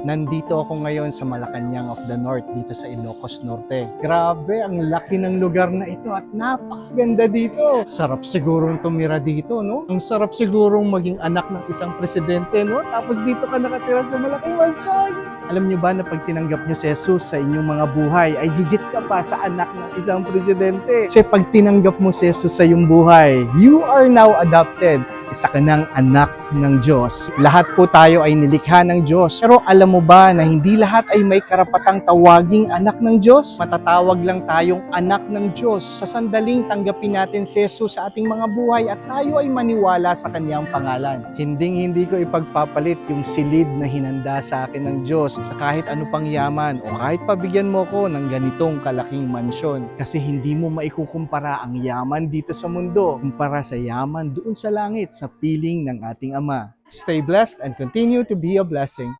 Nandito ako ngayon sa Malacanang of the North, dito sa Ilocos Norte. Grabe, ang laki ng lugar na ito at napakaganda dito. Sarap sigurong tumira dito, no? Ang sarap sigurong maging anak ng isang presidente, no? Tapos dito ka nakatira sa malaking mansyon. Alam niyo ba na pag tinanggap niyo si Jesus sa inyong mga buhay, ay higit ka pa sa anak ng isang presidente. Kasi pag tinanggap mo si Jesus sa iyong buhay, you are now adopted. Isa ka ng anak ng Diyos. Lahat po tayo ay nilikha ng Diyos. Pero alam mo ba na hindi lahat ay may karapatang tawaging anak ng Diyos? Matatawag lang tayong anak ng Diyos sa sandaling tanggapin natin si Jesus sa ating mga buhay at tayo ay maniwala sa kanyang pangalan. Hindi ko ipagpapalit yung silid na hinanda sa akin ng Diyos sa kahit ano pang yaman o kahit pabigyan mo ko ng ganitong kalaking mansyon. Kasi hindi mo maikukumpara ang yaman dito sa mundo kumpara sa yaman doon sa langit sa piling ng ating Ama. Stay blessed and continue to be a blessing.